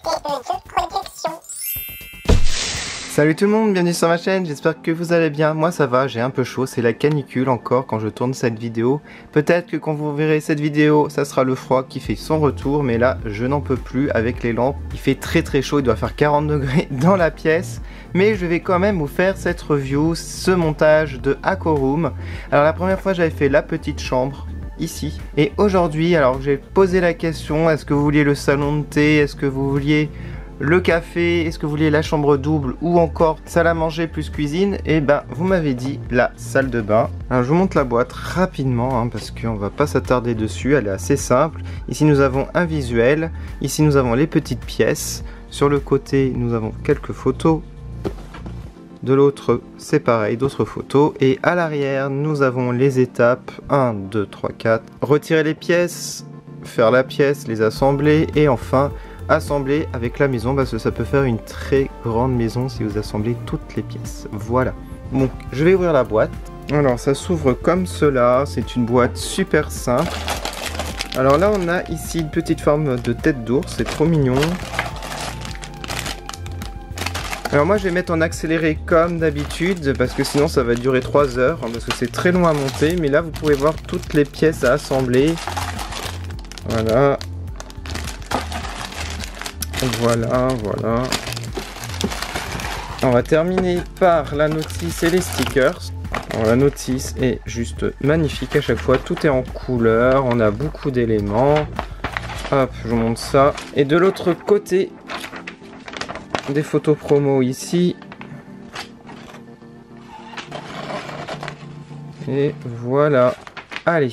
protection. Salut tout le monde, bienvenue sur ma chaîne, j'espère que vous allez bien. Moi ça va, j'ai un peu chaud, c'est la canicule encore quand je tourne cette vidéo. Peut-être que quand vous verrez cette vidéo, ça sera le froid qui fait son retour, mais là je n'en peux plus avec les lampes. Il fait très chaud, il doit faire 40 degrés dans la pièce. Mais je vais quand même vous faire cette review, ce montage de Aquaroom. Alors la première fois j'avais fait la petite chambre ici. Et aujourd'hui, alors j'ai posé la question, est-ce que vous vouliez le salon de thé, est-ce que vous vouliez le café, est-ce que vous vouliez la chambre double ou encore salle à manger plus cuisine? Et ben vous m'avez dit la salle de bain. Alors je vous montre la boîte rapidement parce qu'on va pas s'attarder dessus, elle est assez simple. Ici nous avons un visuel, ici nous avons les petites pièces, sur le côté nous avons quelques photos, de l'autre c'est pareil, d'autres photos, et à l'arrière nous avons les étapes 1, 2, 3, 4, retirer les pièces, faire la pièce, les assembler et enfin assembler avec la maison parce que ça peut faire une très grande maison si vous assemblez toutes les pièces. Voilà. Bon, je vais ouvrir la boîte. Alors ça s'ouvre comme cela, c'est une boîte super simple. Alors là on a ici une petite forme de tête d'ours, c'est trop mignon. Alors moi je vais mettre en accéléré comme d'habitude parce que sinon ça va durer 3 heures parce que c'est très long à monter, mais là vous pouvez voir toutes les pièces à assembler. Voilà. Voilà. On va terminer par la notice et les stickers. Alors, la notice est juste magnifique à chaque fois, tout est en couleur, on a beaucoup d'éléments. Hop, je vous montre ça. Et de l'autre côté, des photos promo ici. Et voilà. Allez,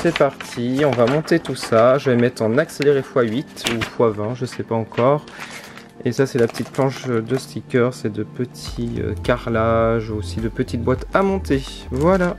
c'est parti, on va monter tout ça. Je vais mettre en accéléré x8 ou x20, je sais pas encore. Et ça c'est la petite planche de stickers et de petits carrelages, aussi de petites boîtes à monter. Voilà.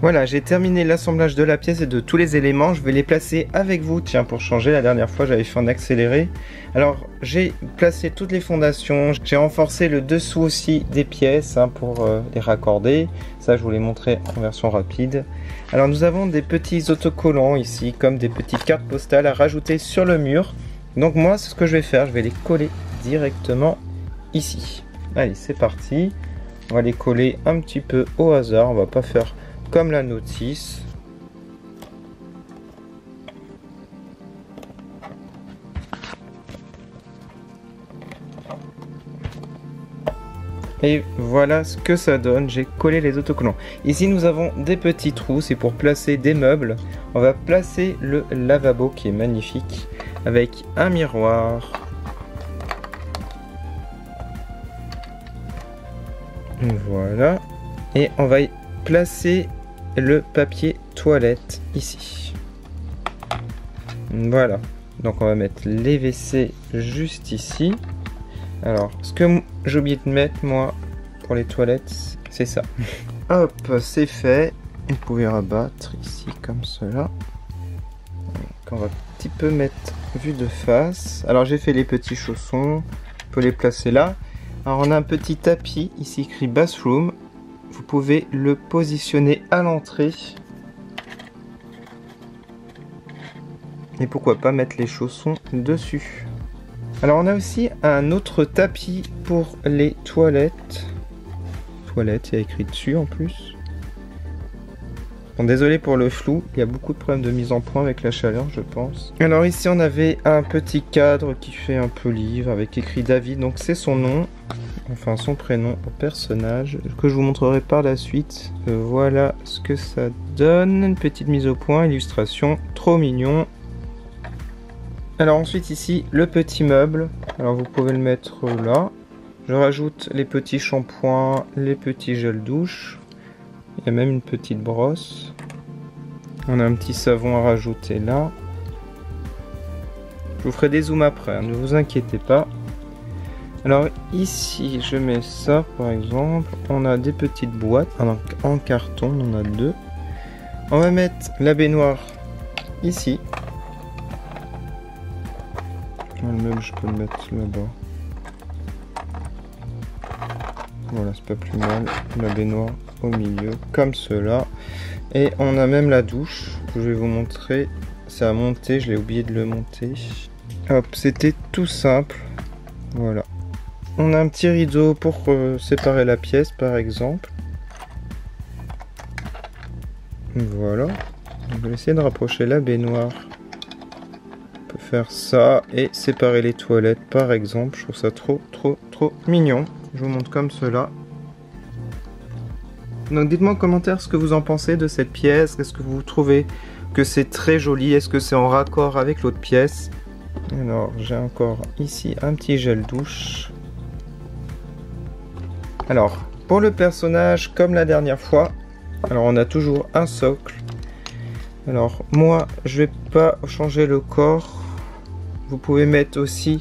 Voilà, j'ai terminé l'assemblage de la pièce et de tous les éléments. Je vais les placer avec vous. Tiens, pour changer, la dernière fois j'avais fait en accéléré. Alors j'ai placé toutes les fondations. J'ai renforcé le dessous aussi des pièces pour les raccorder. Ça je vous l'ai montré en version rapide. Alors nous avons des petits autocollants ici, comme des petites cartes postales à rajouter sur le mur. Donc moi c'est ce que je vais faire, je vais les coller directement ici. Allez, c'est parti. On va les coller un petit peu au hasard, on va pas faire comme la notice. Et voilà ce que ça donne, j'ai collé les autocollants. Ici nous avons des petits trous, c'est pour placer des meubles. On va placer le lavabo qui est magnifique avec un miroir. Voilà. Et on va y placer le papier toilette ici. Voilà. Donc on va mettre les WC juste ici. Alors, ce que j'ai oublié de mettre, moi, pour les toilettes, c'est ça. Hop, c'est fait. Vous pouvez rabattre ici, comme cela. Donc on va un petit peu mettre vue de face. Alors j'ai fait les petits chaussons. On peut les placer là. Alors on a un petit tapis, ici écrit bathroom. Vous pouvez le positionner à l'entrée. Et pourquoi pas mettre les chaussons dessus. Alors on a aussi un autre tapis pour les toilettes. Toilettes, il y a écrit dessus en plus. Bon, désolé pour le flou, il y a beaucoup de problèmes de mise en point avec la chaleur, je pense. Alors ici on avait un petit cadre qui fait un peu livre avec écrit David, donc c'est son nom, enfin son prénom au personnage, que je vous montrerai par la suite. Voilà ce que ça donne, une petite mise au point, illustration, trop mignon. Alors ensuite ici le petit meuble, alors vous pouvez le mettre là. Je rajoute les petits shampoings, les petits gels douche. Il y a même une petite brosse. On a un petit savon à rajouter là. Je vous ferai des zooms après, hein, ne vous inquiétez pas. Alors ici je mets ça par exemple. On a des petites boîtes en carton, on en a deux. On va mettre la baignoire ici. Le meuble, je peux le mettre là-bas. Voilà, c'est pas plus mal. La baignoire au milieu, comme cela. Et on a même la douche. Je vais vous montrer. Ça a monté, je l'ai oublié de le monter. Hop, c'était tout simple. Voilà. On a un petit rideau pour séparer la pièce, par exemple. Voilà. On va essayer de rapprocher la baignoire. Faire ça et séparer les toilettes par exemple. Je trouve ça trop mignon. Je vous montre comme cela. Donc dites-moi en commentaire ce que vous en pensez de cette pièce. Est-ce que vous trouvez que c'est très joli? Est-ce que c'est en raccord avec l'autre pièce? Alors j'ai encore ici un petit gel douche. Alors pour le personnage comme la dernière fois, alors on a toujours un socle. Alors moi je vais pas changer le corps. Vous pouvez mettre aussi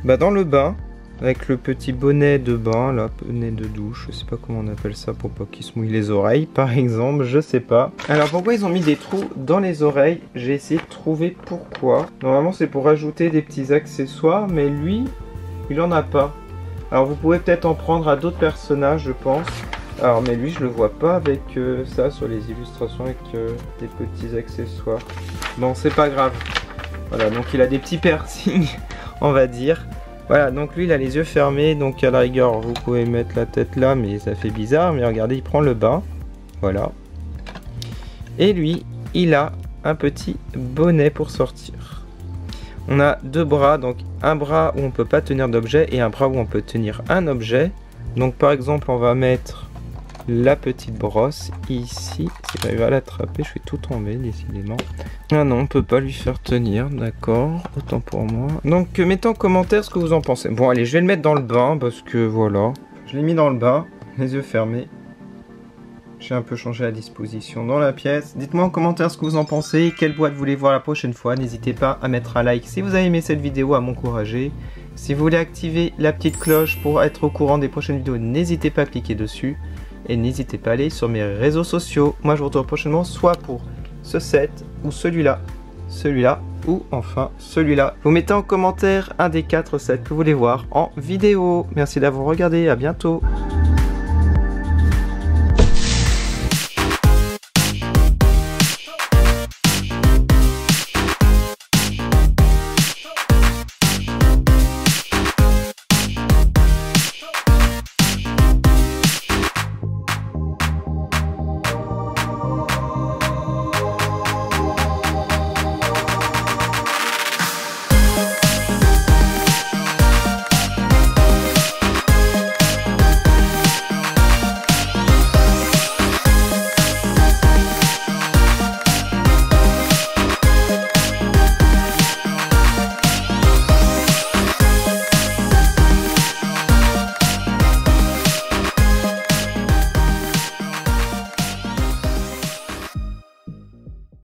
dans le bain avec le petit bonnet de bain, là, bonnet de douche, je sais pas comment on appelle ça pour pas qu'il se mouille les oreilles par exemple, je sais pas. Alors pourquoi ils ont mis des trous dans les oreilles? J'ai essayé de trouver pourquoi. Normalement c'est pour ajouter des petits accessoires, mais lui il en a pas. Alors vous pouvez peut-être en prendre à d'autres personnages je pense. Alors mais lui je le vois pas avec ça sur les illustrations avec des petits accessoires. Bon c'est pas grave. Voilà, donc il a des petits piercings, on va dire. Voilà, donc lui il a les yeux fermés, donc à la rigueur vous pouvez mettre la tête là, mais ça fait bizarre. Mais regardez, il prend le bain, voilà. Et lui, il a un petit bonnet pour sortir. On a deux bras, donc un bras où on peut pas tenir d'objet et un bras où on peut tenir un objet. Donc par exemple, on va mettre la petite brosse ici. Si j'arrive à l'attraper, je vais tout tomber décidément. Ah non, on peut pas lui faire tenir, d'accord, autant pour moi. Donc mettez en commentaire ce que vous en pensez. Bon allez, je vais le mettre dans le bain parce que voilà. Je l'ai mis dans le bain, les yeux fermés. J'ai un peu changé la disposition dans la pièce. Dites-moi en commentaire ce que vous en pensez, quelle boîte vous voulez voir la prochaine fois. N'hésitez pas à mettre un like si vous avez aimé cette vidéo, à m'encourager. Si vous voulez activer la petite cloche pour être au courant des prochaines vidéos, n'hésitez pas à cliquer dessus. Et n'hésitez pas à aller sur mes réseaux sociaux. Moi je vous retrouve prochainement soit pour ce set ou celui-là, ou enfin celui-là. Vous mettez en commentaire un des 4 sets que vous voulez voir en vidéo. Merci d'avoir regardé, à bientôt.